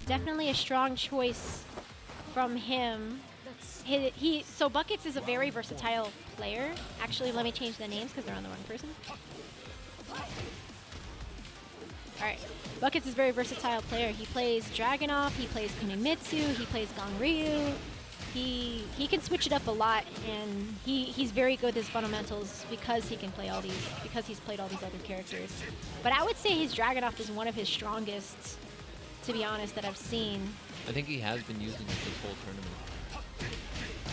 Definitely a strong choice from him. So Bbuckets is a very versatile player. Actually, let me change the names because they're on the wrong person. Alright, Bbuckets is a very versatile player. He plays Dragunov, he plays Kunimitsu, he plays Granblue. He can switch it up a lot, and he's very good with his fundamentals because he can play all these, because he's played all these other characters. But I would say his Dragunov is one of his strongest, to be honest, that I've seen. I think he has been using it this whole tournament.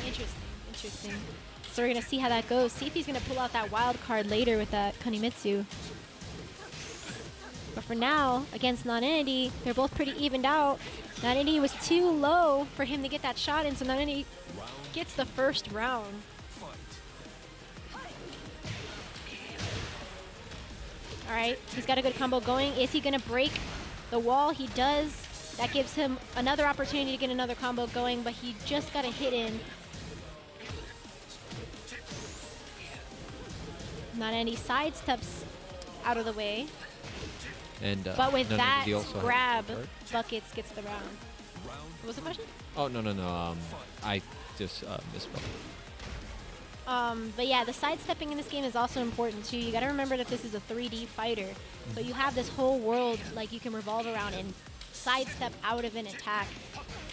Interesting. So we're going to see how that goes. See if he's going to pull out that wild card later with that Kunimitsu. But for now, against Nonenity, they're both pretty evened out. Nonenity was too low for him to get that shot in, so Nonenity gets the first round. All right, he's got a good combo going. Is he going to break the wall? He does. That gives him another opportunity to get another combo going, but he just got a hit in. Nonenity sidesteps out of the way. And, but with that also grab, Bbuckets gets the round. What was the question? Oh, no. I just misspoke. But yeah, the sidestepping in this game is also important too. You gotta remember that this is a 3D fighter. So you have this whole world like you can revolve around and sidestep out of an attack.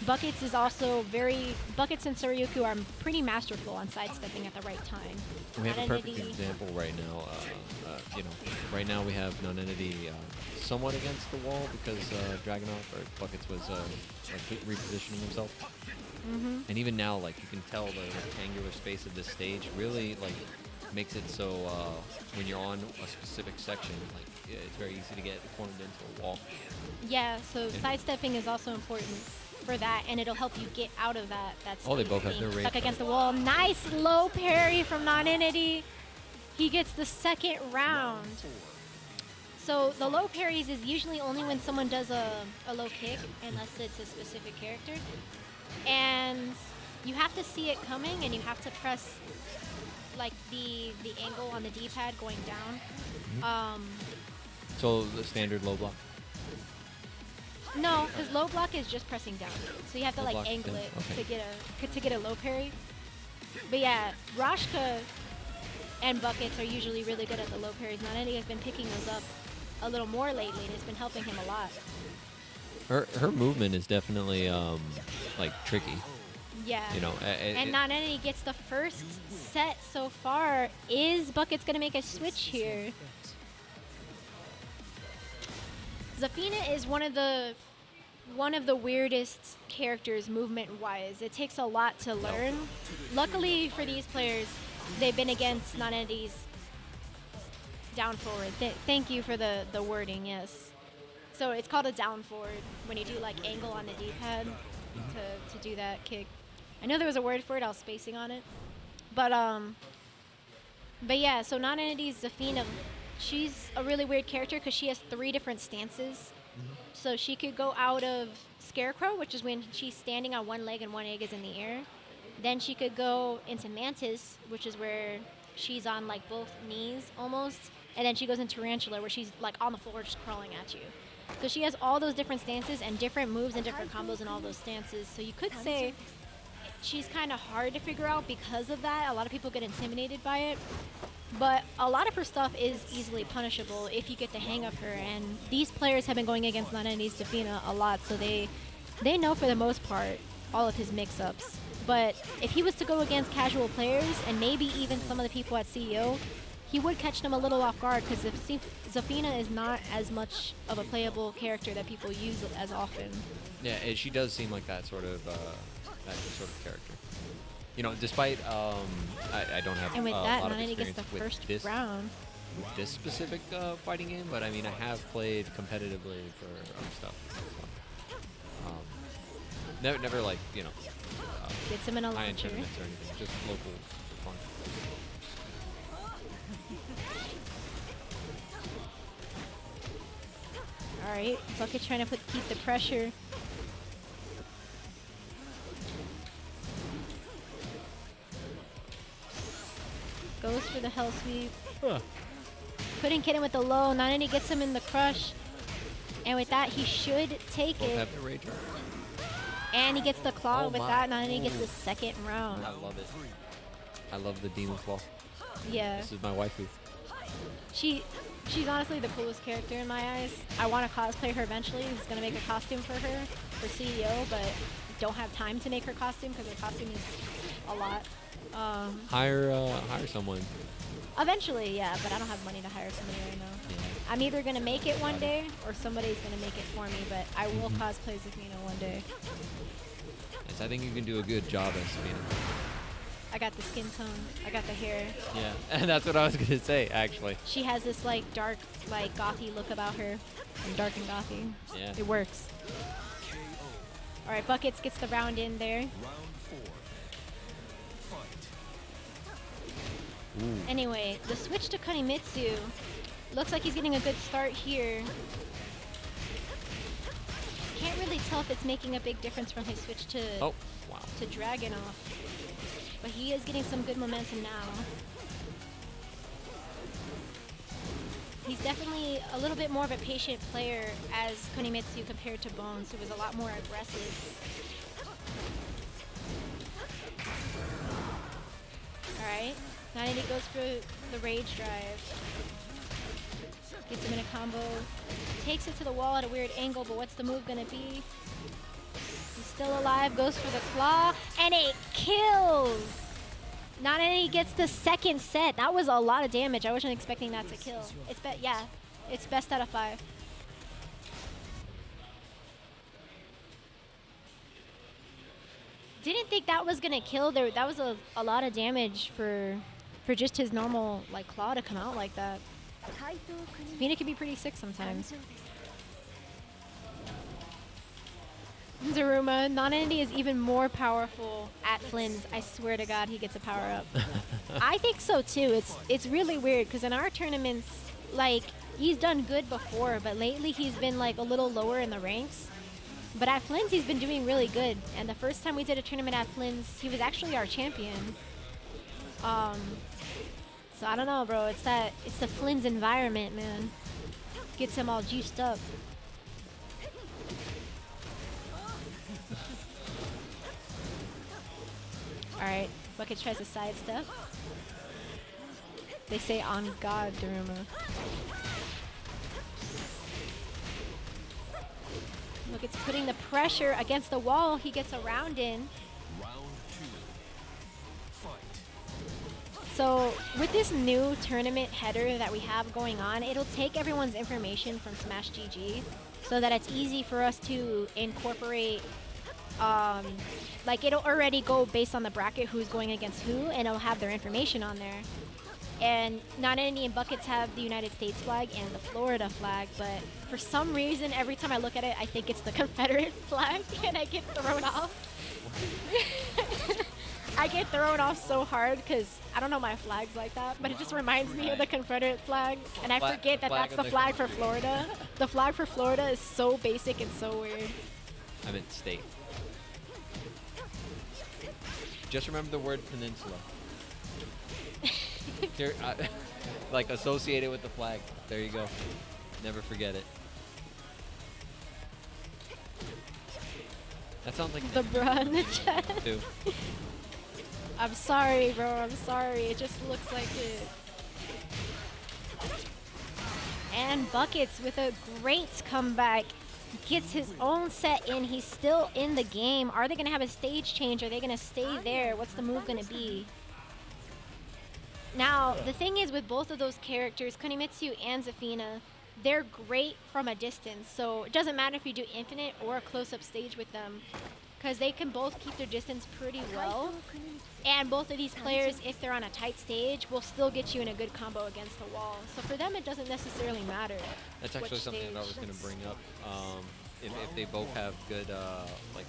Bbuckets is also Bbuckets and Suryuku are pretty masterful on sidestepping at the right time. We have a perfect example right now. Right now we have Nonenity somewhat against the wall because Dragunov or Bbuckets was repositioning himself. And even now, like, you can tell the rectangular space of this stage really makes it so when you're on a specific section, it's very easy to get cornered into a wall. Yeah, so sidestepping is also important for that, and it'll help you get out of that Oh, they both have their range. Stuck against the wall. Nice low parry from Nonenity. He gets the second round. So the low parries is usually only when someone does a low kick, unless it's a specific character. And you have to see it coming, and you have to press like the angle on the D-pad going down. So the standard low block? No, because low block is just pressing down. So you have to Low angle down. it Okay. to get a low parry. But yeah, Rashka and Bbuckets are usually really good at the low parries. Nonenity has been picking those up a little more lately, and it's been helping him a lot. Her movement is definitely tricky. Yeah. And Nonenity gets the first set so far. Is Bbuckets gonna make a switch here? Zafina is one of the weirdest characters movement-wise. It takes a lot to learn. Luckily for these players, they've been against Nonentity's down forward. Thank you for the wording, yes. So it's called a down forward when you do angle on the D-pad to do that kick. I know there was a word for it, I was spacing on it. But yeah, so Nonentity's Zafina, she's a really weird character because she has 3 different stances. So she could go out of Scarecrow, which is when she's standing on one leg and one egg is in the air. Then she could go into Mantis, which is where she's on both knees almost. And then she goes into Tarantula, where she's on the floor just crawling at you. So she has all those different stances and different moves and different combos in all those stances. So you could say she's kind of hard to figure out because of that. A lot of people get intimidated by it. But a lot of her stuff is easily punishable if you get the hang of her. And these players have been going against Nonentity's Zafina a lot, so they know for the most part all of his mix-ups. But if he was to go against casual players and maybe even some of the people at CEO, he would catch them a little off guard because Zafina is not as much of a playable character that people use as often. Yeah, she does seem like that sort of character. Despite I don't have and with a that, lot of Nonenity gets experience the with first round. With this specific fighting game, but I mean, I have played competitively for other stuff. So, never gets him in a high-end launcher. tournaments or anything, just local fun. All right, Bbuckets trying to keep the pressure. Goes for the hell sweep. Couldn't get him with the low. Nonenity gets him in the crush. And with that, he should take Both it. have the rage art. And he gets the claw Oh with my. that, and then he gets Ooh. the second round. I love it. I love the demon claw. Yeah. This is my waifu. She's honestly the coolest character in my eyes. I want to cosplay her eventually. He's gonna make a costume for her for CEO, but don't have time to make her costume because her costume is a lot. Hire someone. Eventually, yeah, but I don't have money to hire somebody right now. Yeah. I'm either gonna make it one day or somebody's gonna make it for me, but I will cosplay Zafina one day. Yes, I think you can do a good job as Zafina. I got the skin tone. I got the hair. Yeah, and that's what I was gonna say actually. She has this like dark, like gothy look about her. I'm dark and gothy. Yeah. It works. All right, Bbuckets gets the round in there. Ooh. Anyway, the switch to Kunimitsu looks like he's getting a good start here. Can't really tell if it's making a big difference from his switch to Oh, wow. to Dragunov, but he is getting some good momentum now. He's definitely a little bit more of a patient player as Kunimitsu compared to Bones, who was a lot more aggressive. Alright, Nonenity goes for the Rage Drive. Gets him in a combo. Takes it to the wall at a weird angle, but what's the move gonna be? He's still alive, goes for the claw, and it kills! Nonenity gets the second set. That was a lot of damage. I wasn't expecting that to kill. It's best out of 5. Didn't think that was gonna kill. That was a lot of damage for just his normal like claw to come out like that. Zafina can be pretty sick sometimes. Daruma, Nonenity is even more powerful at Flynns. I swear to God, he gets a power up. I think so too. It's really weird because in our tournaments, like he's done good before, but lately he's been like a little lower in the ranks. But at Flynns, he's been doing really good. And the first time we did a tournament at Flynns, he was actually our champion. So I don't know, bro. It's the Flynns environment, man. Gets him all juiced up. Alright, Bbuckets tries to sidestep. They say on God, Daruma. Bbuckets putting the pressure against the wall. He gets a round in. So with this new tournament header that we have going on, it'll take everyone's information from Smash GG so that it's easy for us to incorporate. Like it'll already go based on the bracket who's going against who, and it'll have their information on there. And Nonenity and Bbuckets have the United States flag and the Florida flag, but for some reason, every time I look at it, I think it's the Confederate flag, and I get thrown off. I get thrown off so hard because I don't know my flags like that, but it just reminds me of the Confederate flag, and I forget that that's the flag for Florida. The flag for Florida is so basic and so weird. I meant state. Just remember the word peninsula. Here, like associated with the flag. There you go. Never forget it. That sounds like The bruh in the chat. too. I'm sorry, bro. I'm sorry. It just looks like it. And Bbuckets with a great comeback. Gets his own set in. He's still in the game. Are they going to have a stage change? Are they going to stay there? What's the move going to be? Now, the thing is with both of those characters, Kunimitsu and Zafina, they're great from a distance. So it doesn't matter if you do infinite or a close-up stage with them, because they can both keep their distance pretty well. And both of these players, if they're on a tight stage, will still get you in a good combo against the wall. So for them, it doesn't necessarily matter. That's actually something that I was going to bring up. If they both have good like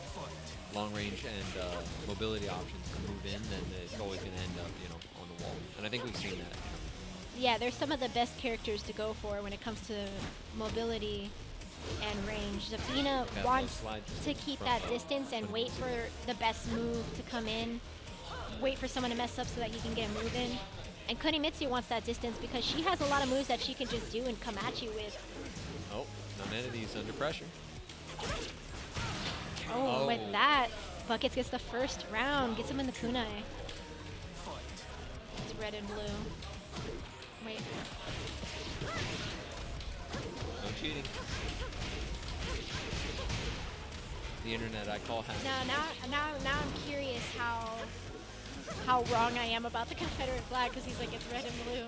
long range and mobility options to move in, then it's always going to end up, you know, on the wall. And I think we've seen that. Yeah, they're some of the best characters to go for when it comes to mobility and range. Zafina wants to keep that distance and wait for the best move to come in. Wait for someone to mess up so that he can get a move in. And Kunimitsu wants that distance because she has a lot of moves that she can just do and come at you with. Oh, Nonenity's under pressure. Oh, with that, Bbuckets gets the first round. Gets him in the kunai. It's red and blue. Wait. No cheating. The internet I call hack. Now I'm curious how wrong I am about the Confederate flag because he's like, it's red and blue.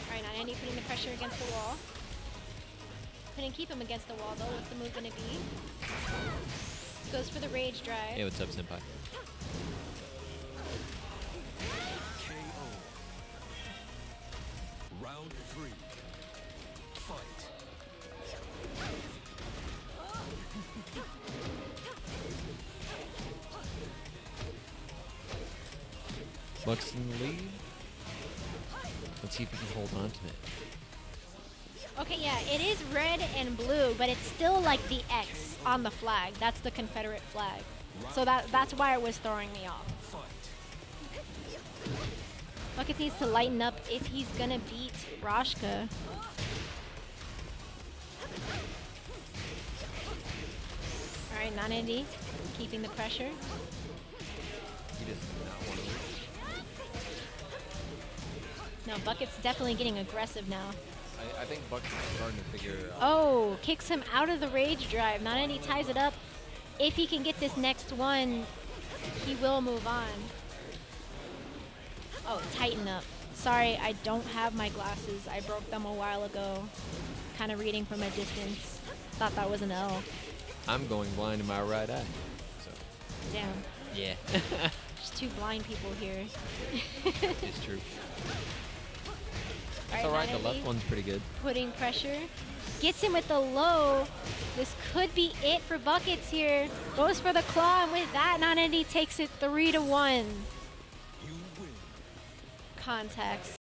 Alright, now Andy putting the pressure against the wall. Couldn't keep him against the wall though. What's the move gonna be? Goes for the rage drive. Hey, what's up, senpai? Round 3. Fight. Bucks in the lead. Let's see if we can hold on to it. Okay, yeah, it is red and blue, but it's still like the X on the flag. That's the Confederate flag. So that's why it was throwing me off. Bbuckets needs to lighten up if he's gonna beat Roshka. Alright, Nonenity keeping the pressure. He does not want to lose. No, Bbuckets definitely getting aggressive now. I think Bucks is starting to figure out. Oh, kicks him out of the rage drive. Nonenity ties it up. If he can get this next one, he will move on. Oh, tighten up. Sorry, I don't have my glasses. I broke them a while ago. Kind of reading from a distance. Thought that was an L. I'm going blind in my right eye. So. Damn. Yeah. There's two blind people here. It's true. It's alright, the left one's pretty good. Putting pressure. Gets him with the low. This could be it for Bbuckets here. Goes for the claw, and with that, Nonenity takes it 3-1. Contacts.